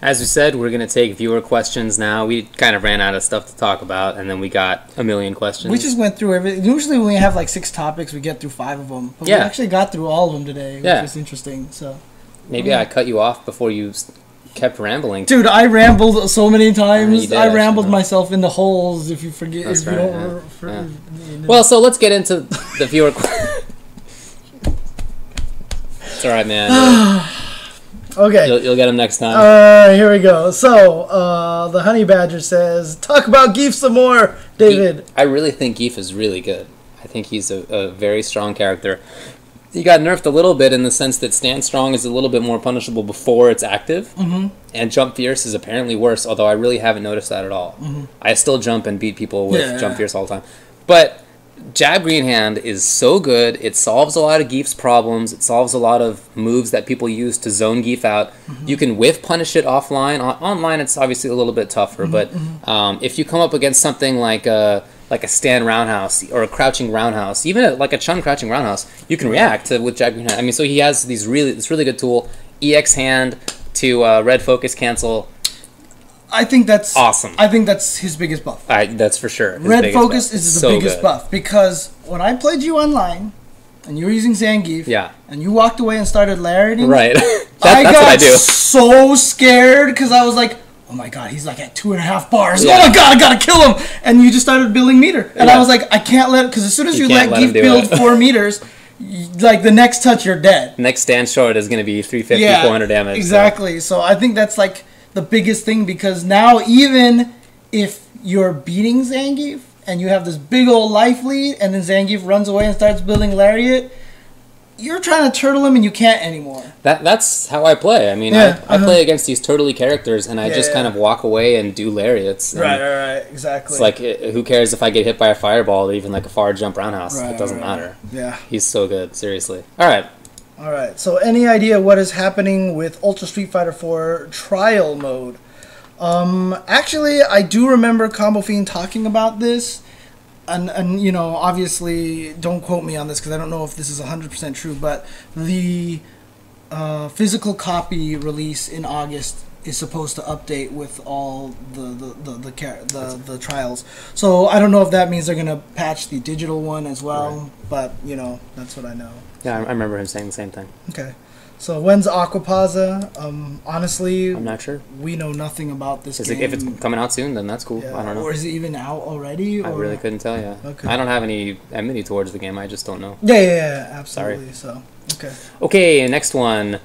As we said, we're going to take viewer questions now. We kind of ran out of stuff to talk about, and then we got a million questions. We just went through everything. Usually when we have like 6 topics, we get through 5 of them. But we actually got through all of them today, which is interesting. So maybe I cut you off before you kept rambling. Dude, I rambled so many times. I rambled myself in the holes, if you forget. That's right, Well, so let's get into the viewer questions. It's all right, man. Okay. You'll get them next time. Here we go. So, the Honey Badger says, talk about Geef some more, David. I really think Geef is really good. I think he's a very strong character. He got nerfed a little bit in the sense that Stand Strong is a little bit more punishable before it's active. And Jump Fierce is apparently worse, although I really haven't noticed that at all. I still jump and beat people with Jump Fierce all the time. But Jab Green Hand is so good. It solves a lot of Geef's problems. It solves a lot of moves that people use to zone Geef out. You can whiff punish it offline. Online, it's obviously a little bit tougher. But if you come up against something like a stand roundhouse or a crouching roundhouse, even like a Chun crouching roundhouse, you can react with Jab Green Hand. I mean, so he has this really good tool. EX Hand to red focus cancel. I think that's awesome. I think that's his biggest buff. That's for sure. Red focus is the biggest buff, because when I played you online and you were using Zangief, and you walked away and started lariating, I got so scared because I was like, oh my god, he's like at 2.5 bars. Oh my god, I gotta kill him! And you just started building meter, and I was like, I can't let, because as soon as you let Geef build 4 meters, like the next touch, you're dead. Next stand short is going to be 350, 400 damage. Exactly. So I think that's like the biggest thing, because now even if you're beating Zangief and you have this big old life lead and then Zangief runs away and starts building Lariat, you're trying to turtle him and you can't anymore. That's how I play. I mean, I play against these turtly characters and I just kind of walk away and do Lariats. And right, exactly. It's like, who cares if I get hit by a fireball or even like a far jump roundhouse? It doesn't matter. Yeah. He's so good, seriously. Alright, so any idea what is happening with Ultra Street Fighter 4 Trial Mode? Actually, I do remember Combo Fiend talking about this, and you know, obviously, don't quote me on this because I don't know if this is 100% true, but the physical copy release in August is supposed to update with all the trials. So I don't know if that means they're gonna patch the digital one as well, but you know, that's what I know. Yeah, I remember him saying the same thing. Okay. So when's Aquapaza? Honestly, I'm not sure. We know nothing about this game. If it's coming out soon, then that's cool. I don't know. Or is it even out already? I really couldn't tell you. Okay. I don't have any enmity towards the game. I just don't know. Yeah, absolutely. Sorry. So, okay, next one.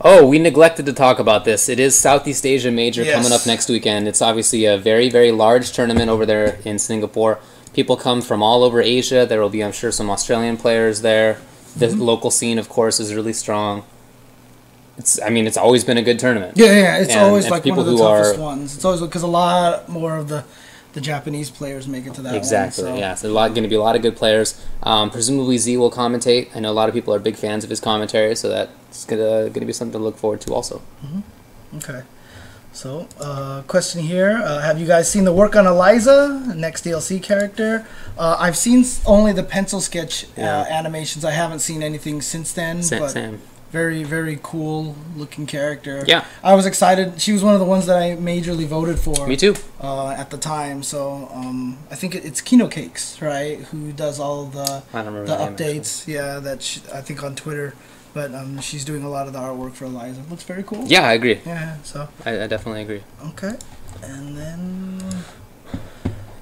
Oh, we neglected to talk about this. It is Southeast Asia Major coming up next weekend. It's obviously a very, very large tournament over there in Singapore. People come from all over Asia. There will be, I'm sure, some Australian players there. The local scene, of course, is really strong. It's always been a good tournament. Yeah, it's always like one of the toughest ones. It's always because a lot more of the Japanese players make it to that one. So there's going to be a lot of good players. Presumably Z will commentate. I know a lot of people are big fans of his commentary, so that's going to be something to look forward to also. Okay. So, question here. Have you guys seen the work on Eliza, next DLC character? I've seen only the pencil sketch animations. I haven't seen anything since then. Same. Very, very cool looking character. Yeah. I was excited. She was one of the ones that I majorly voted for. Me too. At the time. So, I think it's Kino Cakes, right? Who does all the updates. I think on Twitter. But she's doing a lot of the artwork for Eliza. It looks very cool. Yeah, I agree. Yeah, so I definitely agree. Okay. And then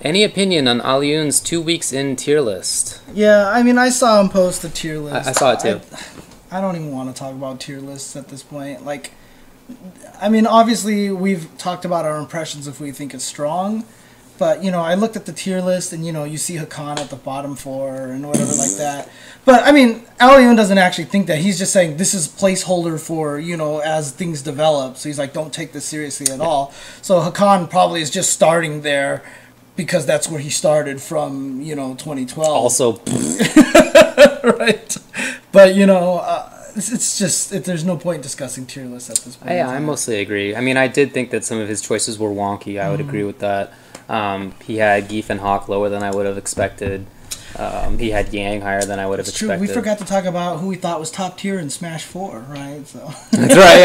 any opinion on Alioun's 2 weeks in tier list? Yeah, I mean, I saw him post the tier list. I saw it too. I don't even want to talk about tier lists at this point. Like, I mean, obviously we've talked about our impressions if we think it's strong. But, you know, I looked at the tier list and, you know, you see Hakan at the bottom 4 and whatever like that. But, I mean, Alioun doesn't actually think that. He's just saying this is placeholder for, you know, as things develop. So he's like, don't take this seriously at all. So Hakan probably is just starting there because that's where he started from, you know, 2012. Also. Right. But, you know, it's just, there's no point discussing tier lists at this point. Yeah, I mostly agree. I mean, I did think that some of his choices were wonky. I would agree with that. He had Geef and Hawk lower than I would have expected. He had Yang higher than I would have expected. True. We forgot to talk about who we thought was top tier in Smash 4, right? So. That's right,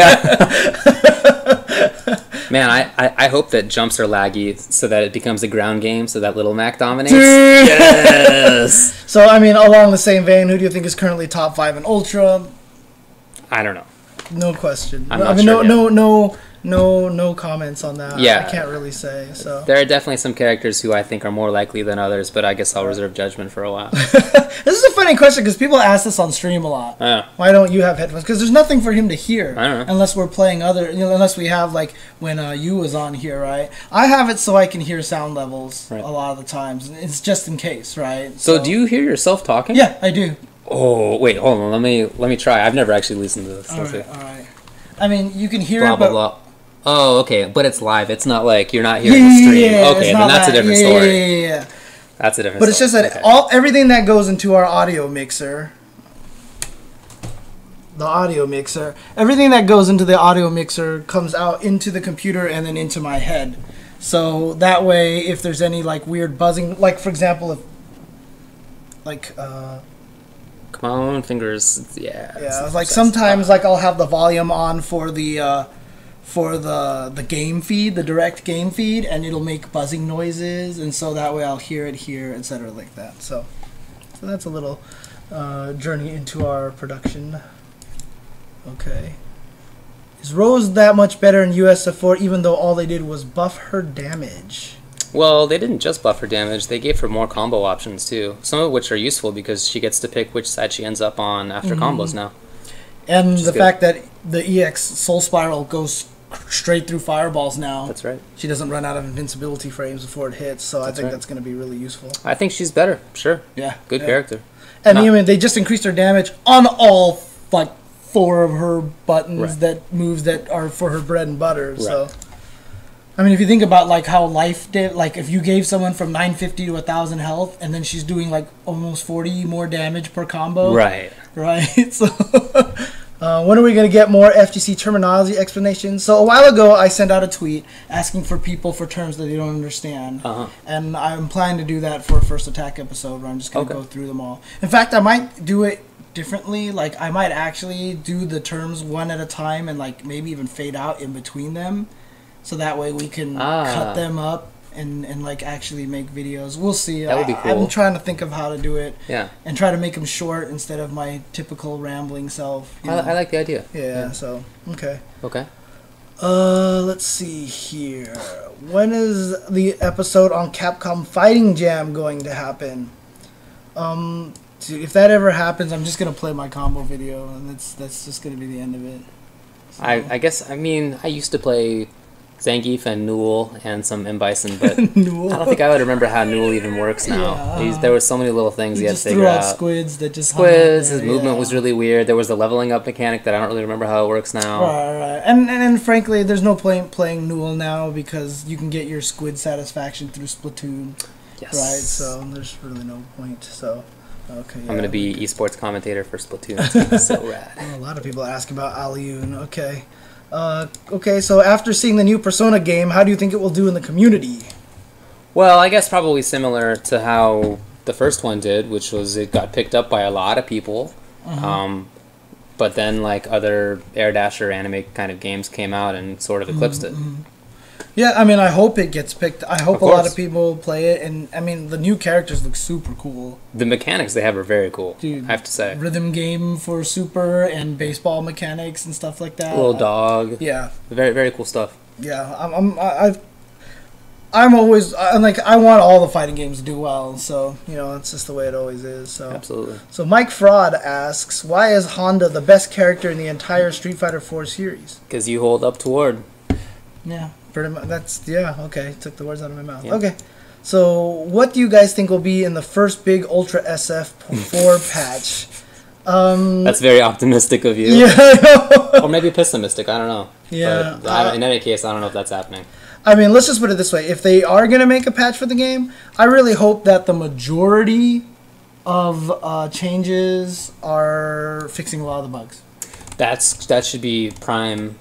yeah. Man, I hope that jumps are laggy so that it becomes a ground game so that Little Mac dominates. Dude. Yes! So, I mean, along the same vein, who do you think is currently top 5 in Ultra? I don't know. No question. I'm not sure No comments on that. Yeah. I can't really say. So there are definitely some characters who I think are more likely than others, but I guess I'll reserve judgment for a while. This is a funny question because people ask this on stream a lot. Yeah. Why don't you have headphones? Because there's nothing for him to hear. I don't know. Unless we're playing unless we have like when you was on here, right? I have it so I can hear sound levels a lot of the times. It's just in case, right? So do you hear yourself talking? Yeah, I do. Oh wait, hold on. Let me try. I've never actually listened to this. All right. I mean, you can hear blah, it, but blah, blah. Oh, okay, but it's live. It's not like you're not hearing the stream. Okay, then that's a different story. Yeah. That's a different story. But it's just that everything that goes into our audio mixer, everything that goes into the audio mixer comes out into the computer and then into my head. So that way, if there's any like weird buzzing, like for example, if like come on, fingers. Yeah. Yeah, like sometimes like I'll have the volume on for the game feed, the direct game feed, and it'll make buzzing noises, and so that way I'll hear it here, etc. like that. So that's a little journey into our production. Okay. Is Rose that much better in USF4 even though all they did was buff her damage? Well, they didn't just buff her damage, they gave her more combo options too. Some of which are useful because she gets to pick which side she ends up on after combos now. And the fact that the EX Soul Spiral goes straight through fireballs now. That's right. She doesn't run out of invincibility frames before it hits, so I think that's going to be really useful. I think she's better, sure. Yeah. Good character. And I mean, they just increased her damage on all, like, 4 of her buttons that moves that are for her bread and butter, so... I mean, if you think about, like, how life did, like, if you gave someone from 950 to 1,000 health, and then she's doing, like, almost 40 more damage per combo. Right. Right? So, when are we going to get more FGC terminology explanations? So, a while ago, I sent out a tweet asking for people for terms that they don't understand. And I'm planning to do that for a First Attack episode, where I'm just going to go through them all. In fact, I might do it differently. Like, I might actually do the terms one at a time and, like, maybe even fade out in between them. So that way we can cut them up and like actually make videos. We'll see. That would be cool. I'm trying to think of how to do it. Yeah. And try to make them short instead of my typical rambling self. I like the idea. Yeah. So okay. Okay. Let's see here. When is the episode on Capcom Fighting Jam going to happen? Dude, if that ever happens, I'm just gonna play my combo video, and that's just gonna be the end of it. So. I guess I used to play Zangief and Newell and some M. Bison, but I don't think I would remember how Newell even works now. There were so many little things he had to figure out. Squids that just his movement was really weird. There was the leveling up mechanic that I don't really remember how it works now. Right. And frankly, there's no point playing Newell now because you can get your squid satisfaction through Splatoon. Yes. Right, so there's really no point. So, okay. Yeah, I'm going to be esports commentator for Splatoon. It's going to be so rad. Well, a lot of people ask about Alioun. Okay. Okay, so after seeing the new Persona game, how do you think it will do in the community? Well, I guess probably similar to how the first one did, which was it got picked up by a lot of people. But then, like, other Air Dasher anime kind of games came out and sort of eclipsed it. Yeah, I mean, I hope it gets picked. I hope a lot of people play it, and I mean, the new characters look super cool. The mechanics they have are very cool. Dude, I have to say, rhythm game for Super and baseball mechanics and stuff like that. Little dog. Yeah, very very cool stuff. Yeah, I'm always like I want all the fighting games to do well, so you know it's just the way it always is. So absolutely. So Mike Fraud asks, why is Honda the best character in the entire Street Fighter 4 series? Because you hold up toward. Yeah. Pretty much, okay. Took the words out of my mouth. Yeah. Okay. So, what do you guys think will be in the first big Ultra SF4 patch? That's very optimistic of you. Yeah, I know. Or maybe pessimistic, I don't know. Yeah. But in any case, I don't know if that's happening. I mean, let's just put it this way. If they are going to make a patch for the game, I really hope that the majority of changes are fixing a lot of the bugs. That should be prime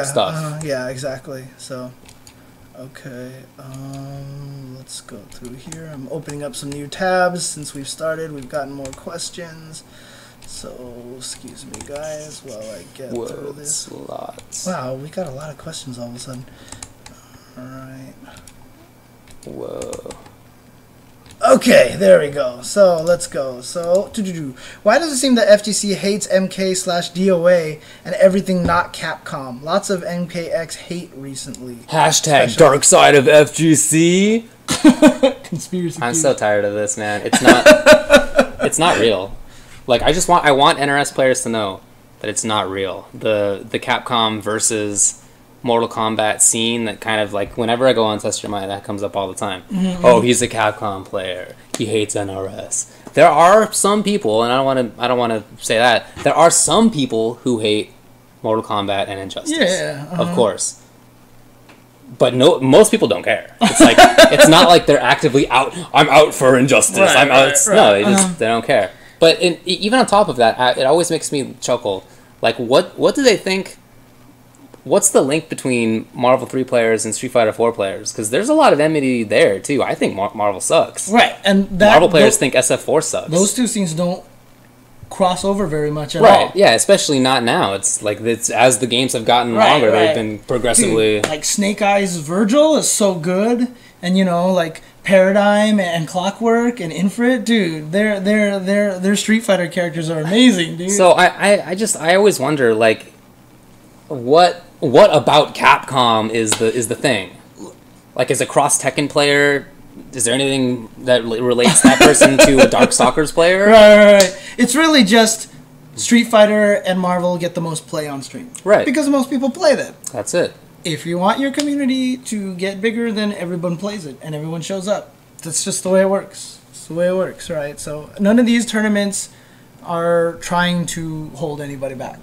stuff. Yeah, exactly. So, okay. Let's go through here. I'm opening up some new tabs since we've started. We've gotten more questions. So, excuse me, guys, while I get through this. Lots. Wow, we got a lot of questions all of a sudden. Alright. Whoa. Okay, there we go. So, let's go. So, why does it seem that FGC hates MK/DOA and everything not Capcom? Lots of MKX hate recently. Hashtag dark side of FGC. Conspiracy. I'm so tired of this, man. It's not. It's not real. Like I want NRS players to know that it's not real. The Capcom versus Mortal Kombat scene that kind of like whenever I go on Test Your Mind, that comes up all the time. Mm-hmm. Oh, he's a Capcom player. He hates NRS. There are some people, and I don't want to say that. There are some people who hate Mortal Kombat and Injustice. Yeah, of course. But no, most people don't care. It's like it's not like they're actively out. I'm out for Injustice. Right, I'm out. right. No, they don't care. But even on top of that, it always makes me chuckle. Like, what do they think? What's the link between Marvel 3 players and Street Fighter 4 players? Because there's a lot of enmity there too. I think Marvel sucks. Right, and Marvel players think SF4 sucks. Those two scenes don't cross over very much at all. Right, yeah, especially not now. It's like as the games have gotten longer, they've been progressively... Dude, like Snake Eyes Virgil is so good, and like Paradigm and Clockwork and Infrit, dude, their Street Fighter characters are amazing, dude. So I always wonder, like, what about Capcom is the thing? Like, as a cross Tekken player, is there anything that relates that person to a Darkstalkers player? Right. It's really just Street Fighter and Marvel get the most play on stream. Right. Because most people play them. That's it. If you want your community to get bigger, then everyone plays it and everyone shows up. That's just the way it works. It's the way it works, right? So none of these tournaments are trying to hold anybody back.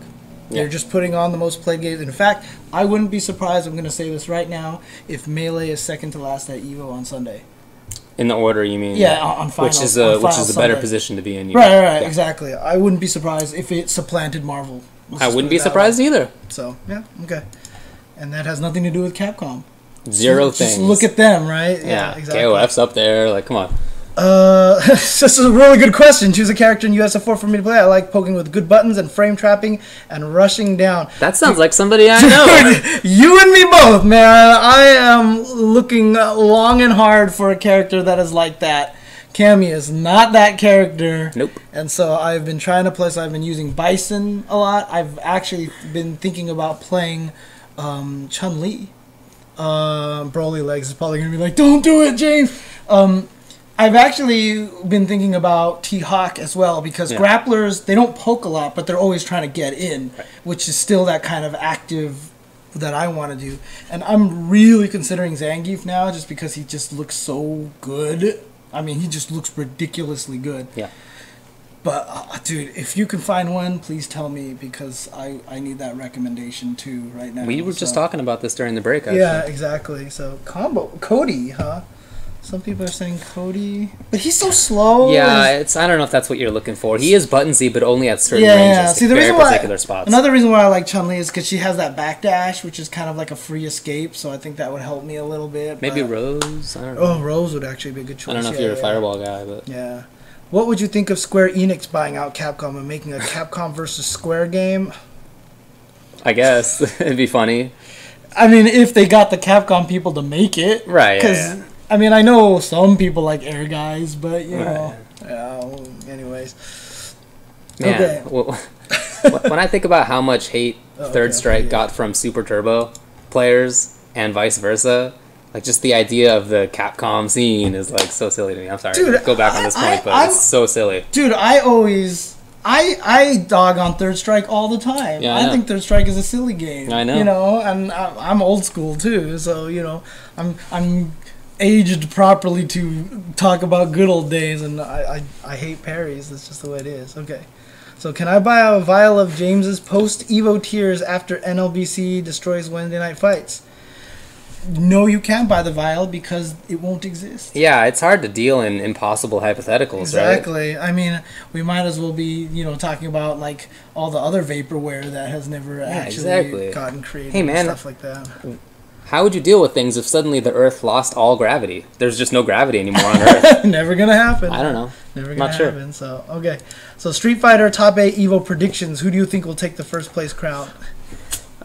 Yeah. They're just putting on the most played games. In fact, I wouldn't be surprised, I'm going to say this right now, if Melee is second to last at Evo on Sunday. In the order, you mean? Yeah, on finals. Which is a better position to be in. Right, yeah. Exactly. I wouldn't be surprised if it supplanted Marvel. I wouldn't be surprised either. So, yeah, okay. And that has nothing to do with Capcom. Zero things. Just look at them, right? Yeah, exactly. KOF's up there. Like, come on. This is a really good question. Choose a character in USF4 for me to play. I like poking with good buttons and frame trapping and rushing down. That sounds like somebody I know. You and me both, man. I am looking long and hard for a character that is like that. Cammy is not that character. Nope. And so I've been trying to play. So I've been using Bison a lot. I've actually been thinking about playing Chun-Li. Broly Legs is probably going to be like, don't do it, James. I've actually been thinking about T-Hawk as well, because grapplers, they don't poke a lot, but they're always trying to get in, which is still that kind of active that I want to do. And I'm really considering Zangief now, just because he just looks so good. I mean, he just looks ridiculously good. Yeah. But, dude, if you can find one, please tell me, because I need that recommendation, too, right now. We were just talking about this during the break, actually. Yeah, exactly. So, Cody, huh? Some people are saying Cody, but he's so slow. Yeah, I don't know if that's what you're looking for. He is buttonsy, but only at certain ranges. Yeah, see, the reason particular spots. Another reason why I like Chun-Li is because she has that backdash, which is kind of like a free escape, so I think that would help me a little bit. Maybe Rose? I don't know. Oh, Rose would actually be a good choice. I don't know if you're a Fireball guy, but... Yeah. What would you think of Square Enix buying out Capcom and making a Capcom versus Square game? I guess. It'd be funny. I mean, if they got the Capcom people to make it. Right, yeah. I mean, I know some people like Air Guys, but, you know. Yeah, anyways. Man, okay. Well, when I think about how much hate Third Strike got from Super Turbo players and vice versa, like, just the idea of the Capcom scene is, like, so silly to me. I'm sorry to go back on this point, but it's so silly. Dude, I dog on Third Strike all the time. Yeah, I think Third Strike is a silly game. I know. You know, and I'm old school, too, so, you know, I'm aged properly to talk about good old days, and I hate parries. That's just the way it is. Okay. So can I buy a vial of James's post-Evo tiers after NLBC destroys Wednesday Night Fights? No, you can't buy the vial because it won't exist. Yeah, it's hard to deal in impossible hypotheticals, exactly. Right? I mean, we might as well be, you know, talking about, like, all the other vaporware that has never actually gotten created and stuff like that. How would you deal with things if suddenly the Earth lost all gravity? There's just no gravity anymore on Earth. Never gonna happen. I don't know. Never gonna happen. So, okay. So, Street Fighter Top 8 Evo predictions. Who do you think will take the first place crown?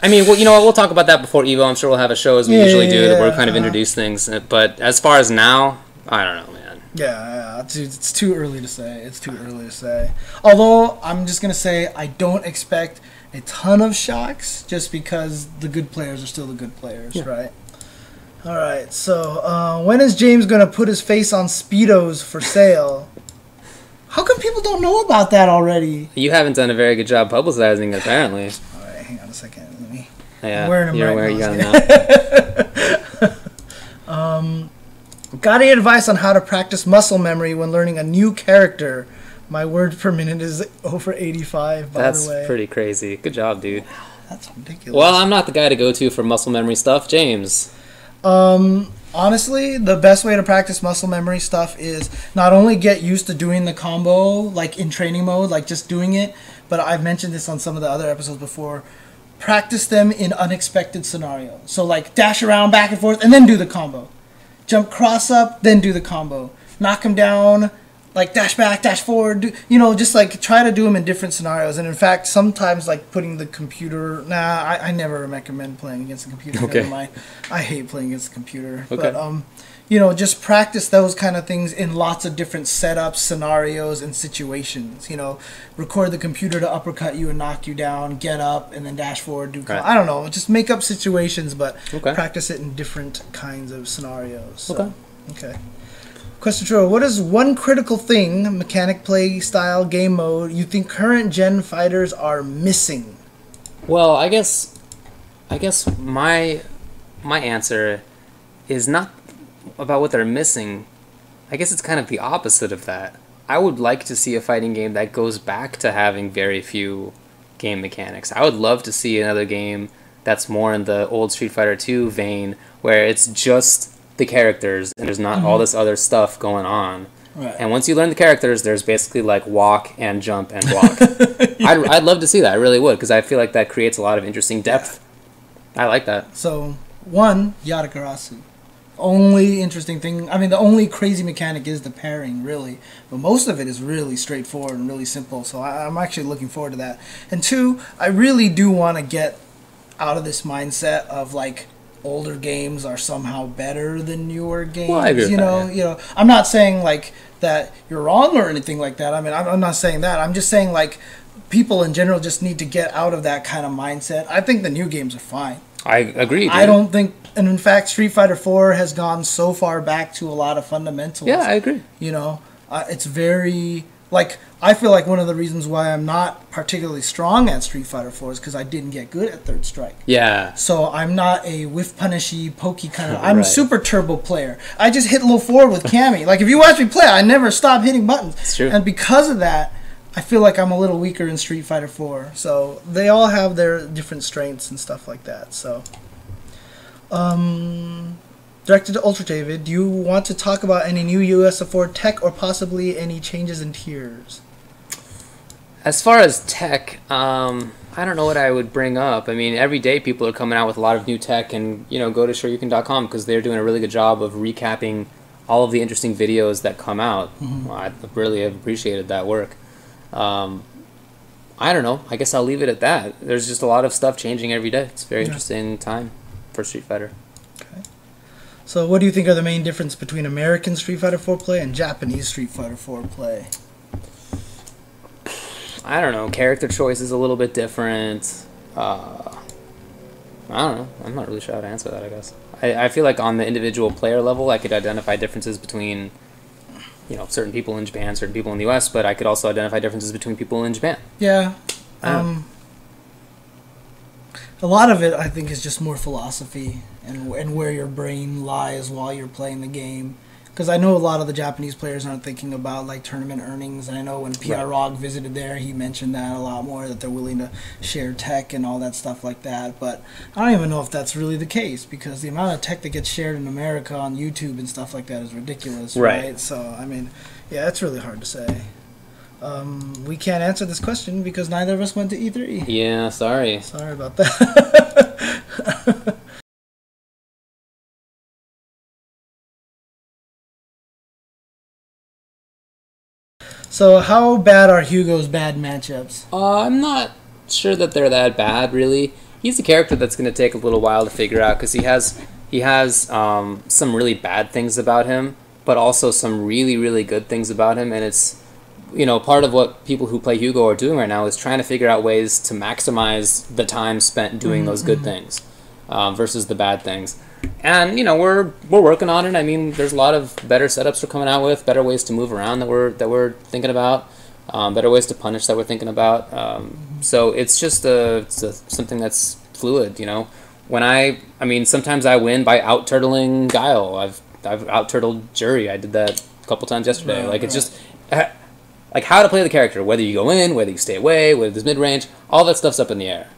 I mean, well, you know what? We'll talk about that before Evo. I'm sure we'll have a show as we usually do, that we're kind of introduce things. But as far as now, I don't know, man. Yeah, it's too early to say. It's too early to say. Although, I'm just going to say I don't expect a ton of shocks just because the good players are still the good players, right? All right, so when is James going to put his face on Speedos for sale? How come people don't know about that already? You haven't done a very good job publicizing it, apparently. All right, hang on a second. Let me... Yeah, I'm wearing them you're right wearing now. now. Got any advice on how to practice muscle memory when learning a new character? My word per minute is over 85, by the way. That's pretty crazy. Good job, dude. Wow, that's ridiculous. Well, I'm not the guy to go to for muscle memory stuff. James. Honestly, the best way to practice muscle memory stuff is not only get used to doing the combo, like in training mode, like just doing it, but I've mentioned this on some of the other episodes before, practice them in unexpected scenarios. So like dash around back and forth and then do the combo. Jump cross up, then do the combo. Knock him down, like dash back, dash forward, just like try to do them in different scenarios. And in fact, sometimes like putting the computer, I never recommend playing against the computer. Okay. Never mind. I hate playing against the computer. Okay. But, just practice those kind of things in lots of different setups, scenarios, and situations. Record the computer to uppercut you and knock you down, get up, and then dash forward. I don't know. Just make up situations, but practice it in different kinds of scenarios. So, okay. Question 2: what is one critical thing, mechanic, play style, game mode, you think current gen fighters are missing? Well, I guess my answer is not about what they're missing. I guess it's kind of the opposite of that. I would like to see a fighting game that goes back to having very few game mechanics. I would love to see another game that's more in the old Street Fighter 2 vein, where it's just the characters and there's not all this other stuff going on. Right. And once you learn the characters, there's basically like walk and jump and block. I'd love to see that. I really would, because I feel like that creates a lot of interesting depth. I like that. So, one, Yatagarasu. Only interesting thing, the only crazy mechanic is the pairing, really. But most of it is really straightforward and really simple, so I'm actually looking forward to that. And two, I really do want to get out of this mindset of, like, older games are somehow better than newer games. Well, I agree with that. I'm not saying, like, that you're wrong or anything like that. I'm not saying that. I'm just saying, like, people in general just need to get out of that kind of mindset. I think the new games are fine. I agree, dude. I don't think, and in fact, Street Fighter 4 has gone so far back to a lot of fundamentals. Yeah, I agree. It's very, like, I feel like one of the reasons why I'm not particularly strong at Street Fighter 4 is because I didn't get good at Third Strike. Yeah. So I'm not a whiff punishy, pokey kind of, I'm a super turbo player. I just hit a little forward with Cammy. Like, if you watch me play, I never stop hitting buttons. It's true. And because of that, I feel like I'm a little weaker in Street Fighter 4. So they all have their different strengths and stuff like that. So, directed to UltraChenTV, do you want to talk about any new USF4 tech or possibly any changes in tiers? As far as tech, I don't know what I would bring up. Every day people are coming out with a lot of new tech, and go to shoryuken.com because they're doing a really good job of recapping all of the interesting videos that come out. Well, I really have appreciated that work. I don't know. I guess I'll leave it at that. There's just a lot of stuff changing every day. It's a very interesting time for Street Fighter. Okay. So what do you think are the main difference between American Street Fighter 4 play and Japanese Street Fighter 4 play? I don't know. Character choice is a little bit different. I don't know. I'm not really sure how to answer that, I guess. I feel like on the individual player level, I could identify differences between certain people in Japan, certain people in the US, but I could also identify differences between people in Japan. Yeah. A lot of it, I think, is just more philosophy and where your brain lies while you're playing the game. Because I know a lot of the Japanese players aren't thinking about, like, tournament earnings, and I know when PR Rog visited there, he mentioned that a lot more, that they're willing to share tech and all that stuff like that. But I don't even know if that's really the case, because the amount of tech that gets shared in America on YouTube and stuff like that is ridiculous, right? So, yeah, it's really hard to say. We can't answer this question because neither of us went to E3. Yeah, sorry. Sorry about that. So how bad are Hugo's bad matchups? I'm not sure that they're that bad, really. he's a character that's going to take a little while to figure out because he has some really bad things about him, but also some really, really good things about him. And it's, part of what people who play Hugo are doing right now is trying to figure out ways to maximize the time spent doing those good things versus the bad things. And, we're working on it. I mean, there's a lot of better setups we're coming out with, better ways to move around that we're thinking about, better ways to punish that we're thinking about. So it's just something that's fluid, When I mean, sometimes I win by out-turtling Guile. I've out-turtled Jury. I did that a couple times yesterday. It's just like how to play the character, whether you go in, whether you stay away, whether there's mid-range, all that stuff's up in the air.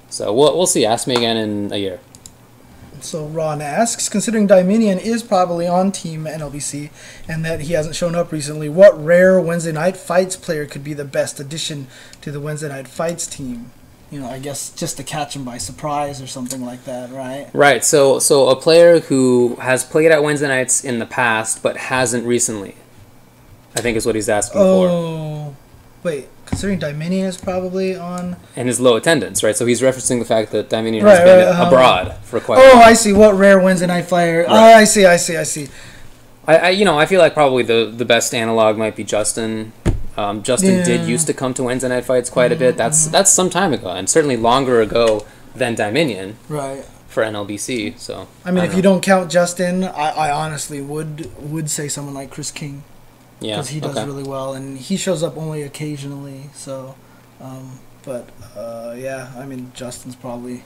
So we'll see. Ask me again in a year. So Ron asks, considering Dominion is probably on Team NLBC and that he hasn't shown up recently, what rare Wednesday Night Fights player could be the best addition to the Wednesday Night Fights team? I guess just to catch him by surprise or something like that, right? Right. So a player who has played at Wednesday nights in the past but hasn't recently, I think is what he's asking for. Oh, wait. Considering Dominion is probably on... And his low attendance, right? So he's referencing the fact that Dominion has been abroad for quite a while. Oh, I see. What rare Wednesday night flyer? Right. Oh, I see. I feel like probably the best analog might be Justin. Justin did used to come to Wednesday night fights quite a bit. That's some time ago, and certainly longer ago than Dominion. Right. For NLBC, so... I mean, if you don't count Justin, I honestly would say someone like Chris King. Yeah, because he does really well, and he shows up only occasionally. So, yeah, I mean, Justin's probably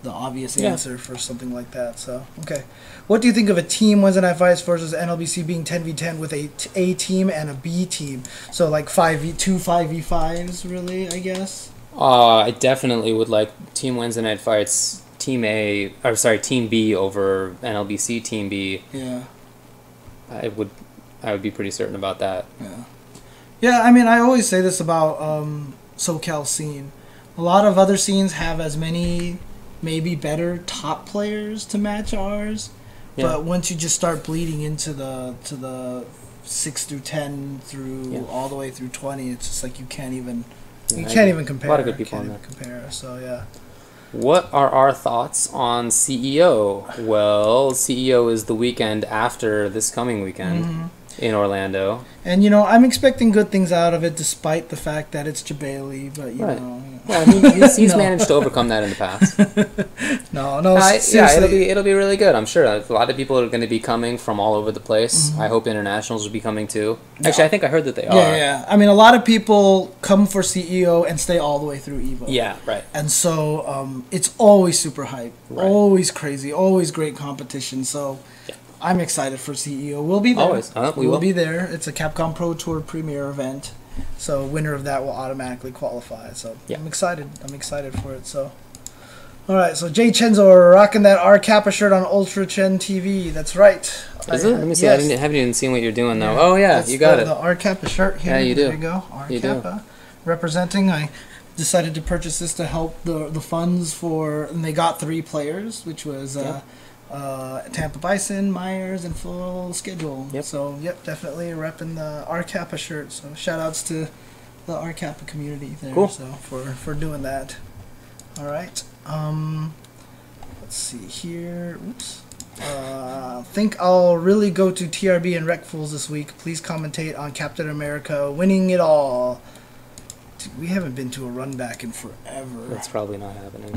the obvious answer for something like that. So, okay, what do you think of a team Wednesday Night Fights versus NLBC being 10v10 with a team and a B team? So like 5v5s, really, I guess. I definitely would like Team Wednesday Night Fights Team B over NLBC Team B. Yeah, I would be pretty certain about that. Yeah, I mean, I always say this about SoCal scene. A lot of other scenes have as many, maybe better top players to match ours. Yeah. But once you just start bleeding into the 6 through 10 through all the way through 20, it's just like you can't even compare. A lot of good people on there. Compare. So yeah. What are our thoughts on CEO? Well, CEO is the weekend after this coming weekend in Orlando. And, I'm expecting good things out of it despite the fact that it's Jabali, but, know. Yeah, he's managed to overcome that in the past. No, it'll be really good, I'm sure. A lot of people are going to be coming from all over the place. I hope internationals will be coming too. Actually, I think I heard that they are. Yeah. I mean, a lot of people come for CEO and stay all the way through Evo. Yeah, right. And so it's always super hype, always crazy, always great competition. So I'm excited for CEO. We'll be there. Always. We will be there. It's a Capcom Pro Tour premiere event. So winner of that will automatically qualify. So I'm excited. I'm excited for it. So, all right. So jchensor rocking that R Kappa shirt on UltraChenTV. That's right. Is it? Let me see. Yes. I haven't even seen what you're doing though. Oh yeah, you got it. The R Kappa shirt here. Yeah, you do. There you go. R Kappa representing. I decided to purchase this to help the funds for, and they got 3 players, which was Tampa Bison, Myers, and Full Schedule. So, definitely repping the R Kappa shirt. So, shout outs to the R Kappa community there. Cool. So, for doing that. All right. Let's see here. Oops. Think I'll really go to TRB and Rec Fools this week. Please commentate on Captain America winning it all. Dude, we haven't been to a run back in forever. That's probably not happening.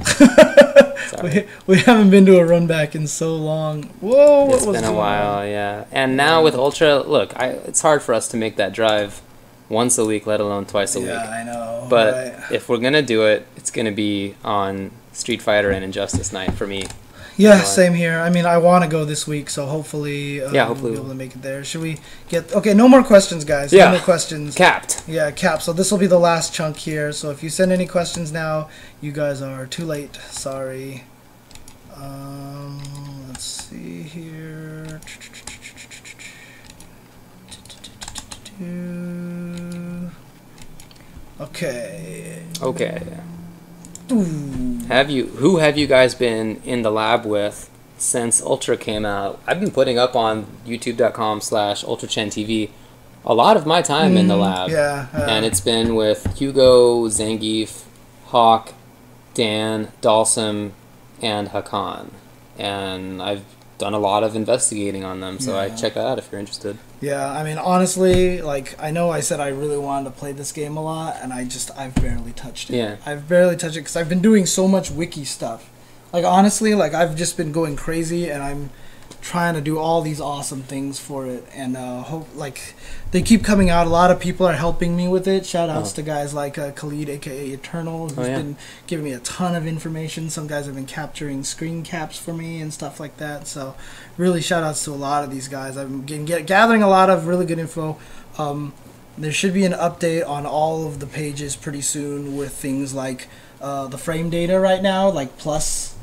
we haven't been to a run back in so long. Whoa, it's been a while, yeah. And now with Ultra, look, it's hard for us to make that drive once a week, let alone twice a week. Yeah, I know. But if we're gonna do it, it's gonna be on Street Fighter and Injustice night for me. Yeah, same here. I mean, I want to go this week, so hopefully, hopefully we'll be able to make it there. Should we get... Okay, no more questions, guys. No more questions. Capped. Yeah, capped. So this will be the last chunk here. So if you send any questions now, you guys are too late. Sorry. Let's see here. Okay. Ooh. Who have you guys been in the lab with since Ultra came out? I've been putting up on youtube.com/UltraChenTV a lot of my time in the lab. Yeah. And it's been with Hugo, Zangief, Hawk, Dan, Dalsum, and Hakan. And I've done a lot of investigating on them, so I check that out if you're interested. Yeah, I mean, honestly, like, I know I said I really wanted to play this game a lot, and I've barely touched it. Yeah. I've barely touched it because I've been doing so much wiki stuff. Like, honestly, like, I've just been going crazy, and I'm trying to do all these awesome things for it, and hope, like, they keep coming out. A lot of people are helping me with it. Shout outs to guys like Khalid, aka Eternal, who's been giving me a ton of information. Some guys have been capturing screen caps for me and stuff like that. So really shout outs to a lot of these guys. I've been gathering a lot of really good info. There should be an update on all of the pages pretty soon with things like the frame data right now, like plus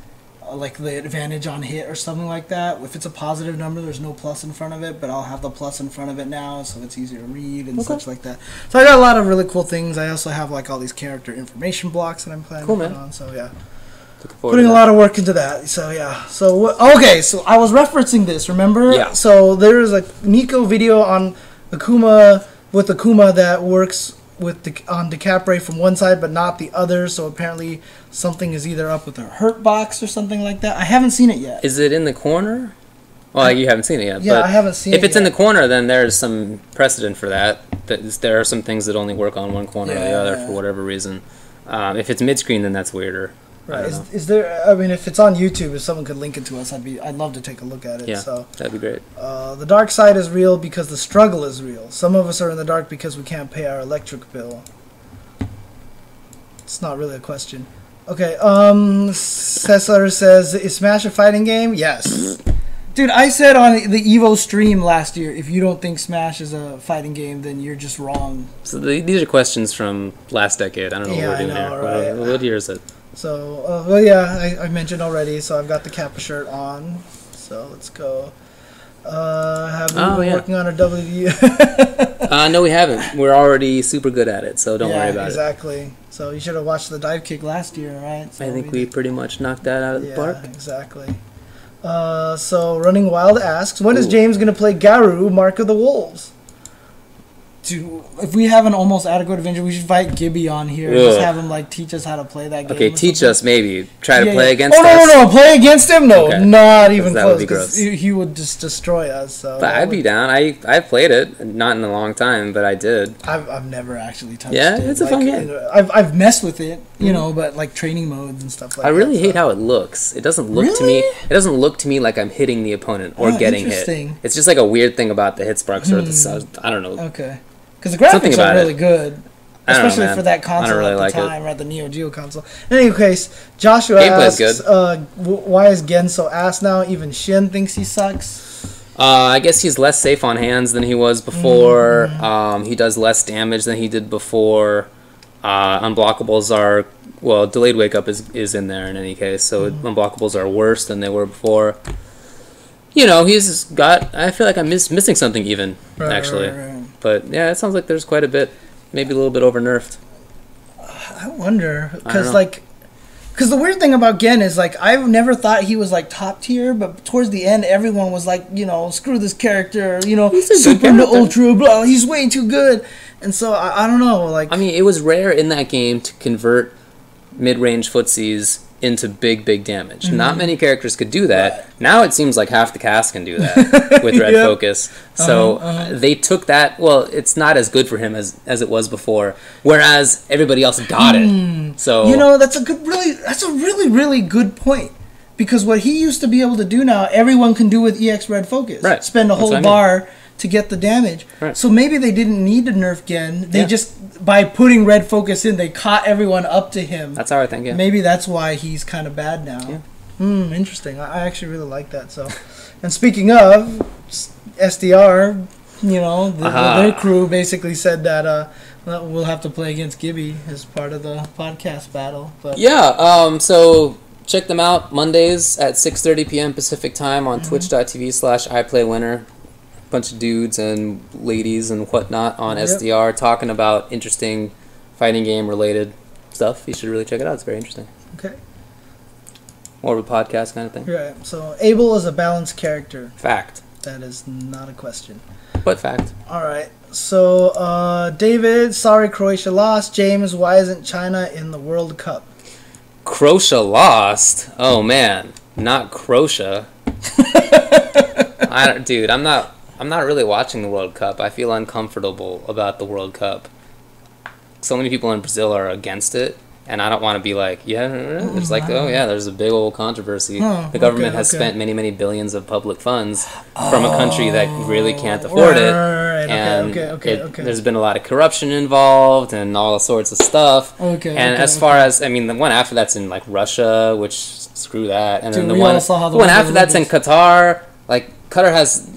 like the advantage on hit or something like that. If it's a positive number, there's no plus in front of it, but I'll have the plus in front of it now, so it's easier to read and such like that. So I got a lot of really cool things. I also have like all these character information blocks that I'm planning to put on. So yeah, putting a lot of work into that. So yeah. So okay. So I was referencing this. Remember? Yeah. So there is a Nico video on Akuma with Akuma that works with on Decapre from one side but not the other, so apparently something is either up with her hurt box or something like that. I haven't seen it yet. Is it in the corner? Well, you haven't seen it yet. Yeah, but I haven't seen it if it's yet. in the corner, then there's some precedent for that. There are some things that only work on one corner or the other for whatever reason. If it's mid-screen, then that's weirder. Right. Is there? I mean, if it's on YouTube, if someone could link it to us, I'd love to take a look at it. Yeah, so that'd be great. The dark side is real because the struggle is real. Some of us are in the dark because we can't pay our electric bill. It's not really a question. Okay. Cesar says, "Is Smash a fighting game?" Yes. Dude, I said on the Evo stream last year, if you don't think Smash is a fighting game, then you're just wrong. So these are questions from last decade. I don't know what we're doing here. Right? What year is it? So, well, yeah, I mentioned already, so I've got the Kappa shirt on. So, let's go. Have we been working on a WD? No, we haven't. We're already super good at it, so don't worry about it. Exactly. So, you should have watched the dive kick last year, right? So I think we pretty much knocked that out of the park. Yeah, exactly. So, Running Wild asks, when is James going to play Garu, Mark of the Wolves? Dude, if we have an almost adequate adventure, we should invite Gibby on here and just have him like teach us how to play that game. Okay, teach us maybe. Try to play against us. No, play against him? No, not even that close. Would be gross. He would just destroy us. So but I'd be down. I've played it, not in a long time, but I did. I've never actually touched it. Yeah, it's a fun game. I've messed with it, you know, but like training modes and stuff like that. I really hate how it looks. It doesn't look to me. It doesn't look to me like I'm hitting the opponent or getting hit. It's just like a weird thing about the hit sparks or the. I don't know. Okay. Because the graphics are really good, especially for that console at the time, right? The Neo Geo console. In any case, Joshua asks, why is Gen so ass now? Even Shin thinks he sucks. I guess he's less safe on hands than he was before. He does less damage than he did before. Unblockables are, well, delayed wake up is in there in any case, so unblockables are worse than they were before. You know, he's got, I feel like I'm missing something even, actually. Right. But yeah, it sounds like there's quite a bit, maybe a little bit over nerfed. I wonder, because the weird thing about Gen is like I've never thought he was like top tier, but towards the end everyone was like, you know, screw this character, you know, super to ultra, blah, he's way too good, and so I don't know, like. I mean, it was rare in that game to convert mid-range footsies into big damage. Not many characters could do that. Right. Now it seems like half the cast can do that with red focus. So they took that. Well, it's not as good for him as it was before. Whereas everybody else got it. So you know, that's a really good point. Because what he used to be able to do now, everyone can do with EX red focus. Right. Spend a whole bar to get the damage. Right. So maybe they didn't need to nerf Gen. They just, by putting red focus in, they caught everyone up to him. That's how I think, Maybe that's why he's kind of bad now. Interesting. I actually really like that. So, and speaking of, SDR, you know, their crew basically said that we'll have to play against Gibby as part of the podcast battle. But so check them out Mondays at 6:30 p.m. Pacific time on twitch.tv/iplaywinner. Bunch of dudes and ladies and whatnot on SDR talking about interesting fighting game related stuff. You should really check it out. It's very interesting. Okay. More of a podcast kind of thing. Right. So Abel is a balanced character. Fact. That is not a question. But fact. All right. So David, sorry Croatia lost. James, why isn't China in the World Cup? Croatia lost. Oh man, not Croatia. Dude, I'm not really watching the World Cup. I feel uncomfortable about the World Cup. So many people in Brazil are against it, and I don't want to be like, yeah, there's like, oh yeah, there's a big old controversy. The government has spent many, many billions of public funds from a country that really can't afford it, and there's been a lot of corruption involved and all sorts of stuff. As far as, I mean, the one after that's in like Russia, which screw that, and then the one after that's in Qatar. Like Qatar has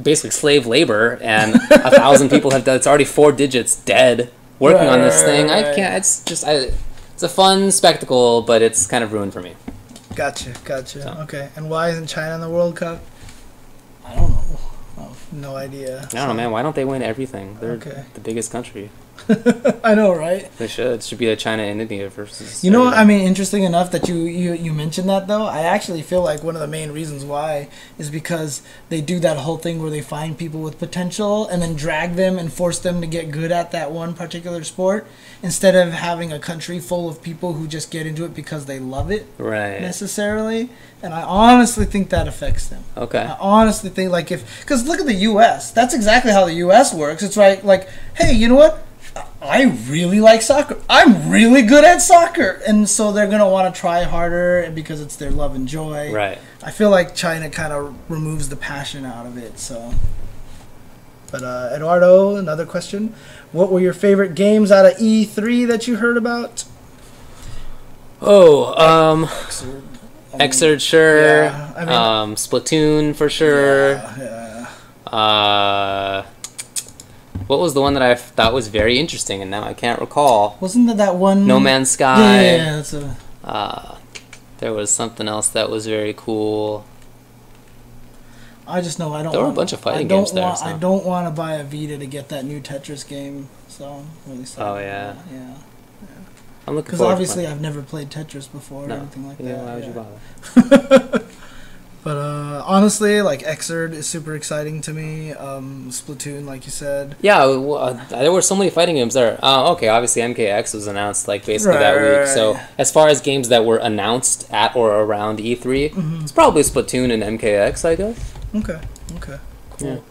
basically slave labor, and 1,000 people have died. It's already 4 digits dead. Working on this thing, I can't. It's just, it's a fun spectacle, but it's kind of ruined for me. Gotcha. So. Okay, and why isn't China in the World Cup? I don't know. No idea. I don't know, man. Why don't they win everything? They're the biggest country. I know, right? They should. It should be a China and India versus. You know, I mean, interesting enough that you mentioned that, though. I actually feel like one of the main reasons why is because they do that whole thing where they find people with potential and then drag them and force them to get good at that one particular sport, instead of having a country full of people who just get into it because they love it, necessarily. And I honestly think that affects them. I honestly think, like, because look at the U.S. That's exactly how the U.S. works. It's like, hey, you know what? I really like soccer. I'm really good at soccer. And so they're going to want to try harder because it's their love and joy. Right. I feel like China kind of removes the passion out of it. So, but Eduardo, another question. What were your favorite games out of E3 that you heard about? Xrd, sure. Yeah, I mean, Splatoon, for sure. What was the one that I thought was very interesting and now I can't recall? Wasn't that one? No Man's Sky. Yeah, that's there was something else that was very cool. I just know I don't. There were a bunch of fighting games there. I don't want to buy a Vita to get that new Tetris game, so I'm really sorry. Yeah. I'm looking because obviously I've never played Tetris before or anything like that. Why would you bother? But honestly, like, Xrd is super exciting to me. Splatoon, like you said. Yeah, there were so many fighting games there. Okay, obviously MKX was announced like basically that week. So as far as games that were announced at or around E3, it's probably Splatoon and MKX, I guess. Okay. Cool.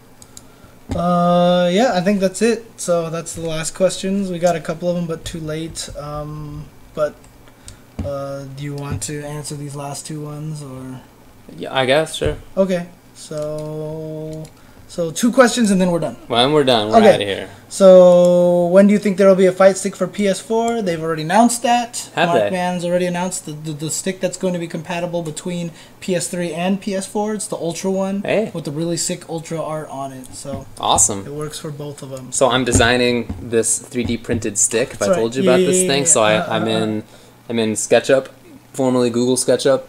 Yeah, I think that's it. So that's the last questions. We got a couple of them, but too late. But do you want to answer these last 2 ones, or? Yeah, I guess, sure. Okay, so 2 questions and then we're done. When we're done, we're out of here. So when do you think there will be a fight stick for PS4? They've already announced that. Markman's already announced the stick that's going to be compatible between PS3 and PS4. It's the Ultra one with the really sick Ultra art on it. So awesome. It works for both of them. So I'm designing this 3D printed stick. If I told you about this thing, so I'm in SketchUp, formerly Google SketchUp.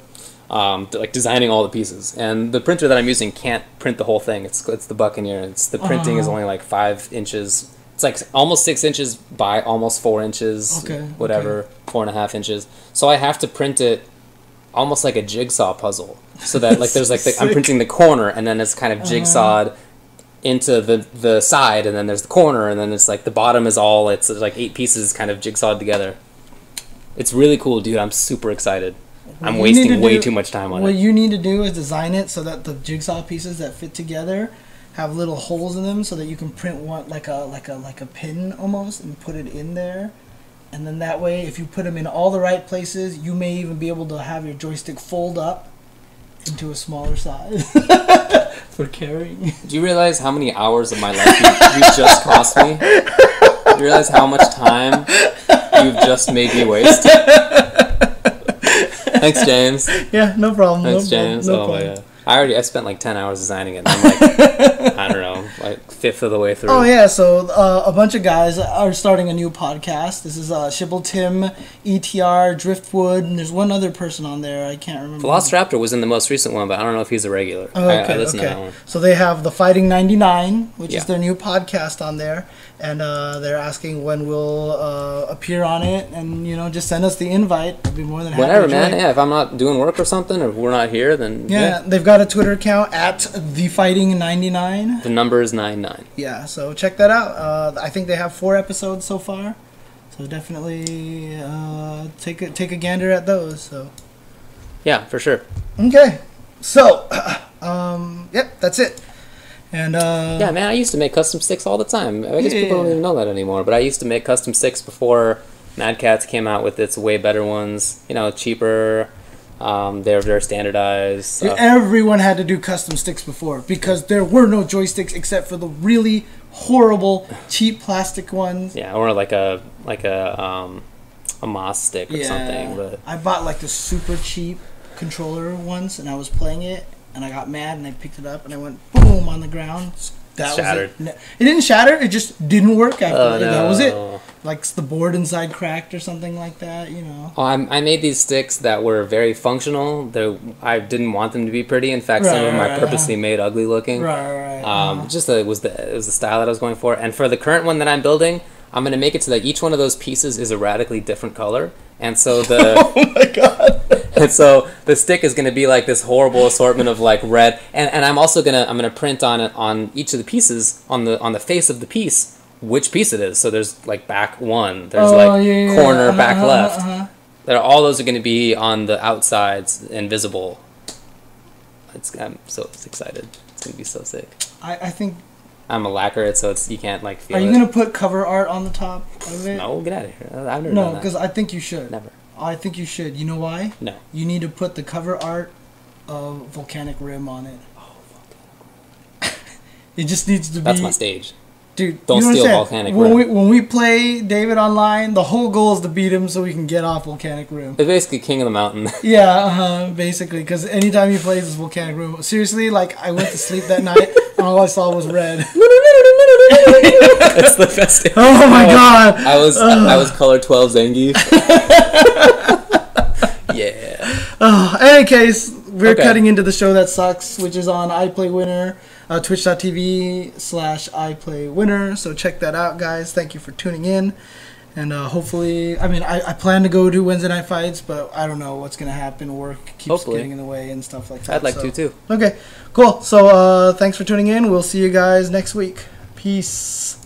Like designing all the pieces, and the printer that I'm using can't print the whole thing. It's the Buccaneer. The printing is only like 5 inches. It's like almost 6 inches by almost 4 inches. 4.5 inches. So I have to print it almost like a jigsaw puzzle. So that like there's like I'm printing the corner, and then it's kind of jigsawed into the side, and then there's the corner, and then it's like the bottom is all. It's like 8 pieces kind of jigsawed together. It's really cool, dude. I'm super excited. I'm wasting way too much time on it. What you need to do is design it so that the jigsaw pieces that fit together have little holes in them, so that you can print one like a pin almost and put it in there. And then that way, if you put them in all the right places, you may even be able to have your joystick fold up into a smaller size for carrying. Do you realize how many hours of my life you just cost me? Do you realize how much time you've just made me waste? Thanks, James. Yeah, no problem. Thanks, James. No problem. My God. I spent like 10 hours designing it. And I'm like, I don't know, like 1/5 of the way through. Oh yeah, so a bunch of guys are starting a new podcast. This is Shibble Tim, ETR, Driftwood, and there's one other person on there. I can't remember. Velociraptor was in the most recent one, but I don't know if he's a regular. Oh, okay, I listened to that one. So they have the Fighting 99, which is their new podcast on there, and they're asking when we'll appear on it, and just send us the invite. I'd be more than happy. Whatever, man. Yeah, if I'm not doing work or something, or if we're not here, then they've got a Twitter account at thefighting99. The number is 99. Yeah, so check that out. I think they have 4 episodes so far. So definitely take a gander at those. So Yeah, for sure. okay, so yep, that's it. And yeah, man, I used to make custom sticks all the time. I guess people don't even know that anymore, but I used to make custom sticks before Mad Catz came out with its way better ones. You know, cheaper. They're standardized. Dude, everyone had to do custom sticks before because there were no joysticks except for the really horrible cheap plastic ones. Yeah, or like a Moss stick or something. But I bought like the super cheap controller once, and I was playing it, and I got mad, and I picked it up, and I went boom on the ground. That shattered. Was it. It didn't shatter. It just didn't work after that. No. That was it. Like the board inside cracked or something like that. You know. Oh, I made these sticks that were very functional. I didn't want them to be pretty. In fact, some of them I purposely made ugly looking. Right. Just it was the style that I was going for. And for the current one that I'm building, I'm gonna make it so that each one of those pieces is a radically different color. And so the oh my god. And so the stick is gonna be like this horrible assortment of like red. And I'm also gonna print on it on each of the pieces on the face of the piece which piece it is. So there's like back one. There's corner back left. All those are gonna be on the outsides invisible. I'm so excited. It's gonna be so sick. I think I'm a lacquer it so you can't like feel it. Are you gonna put cover art on the top of it? No, get out of here. I've never done No, that. because I think you should. Never. I think you should. You know why? No. You need to put the cover art of Volcanic Rim on it. Oh, Volcanic Rim. It just needs to be. That's my stage. Dude, don't steal Volcanic Rim. When we play David online, the whole goal is to beat him so we can get off Volcanic Rim. It's basically King of the Mountain. Yeah, basically, because anytime he plays this Volcanic Rim, seriously, like I went to sleep that night and all I saw was red. It's the best. Oh my god! I was color 12 Zangief. Yeah. In any case, we're cutting into the show that sucks, which is on iPlayWinner, twitch.tv/iPlayWinner. So check that out, guys. Thank you for tuning in. And hopefully, I mean, I plan to go do Wednesday night fights, but I don't know what's going to happen. Work keeps getting in the way and stuff like that. I'd like to, too. Okay, cool. So thanks for tuning in. We'll see you guys next week. Peace.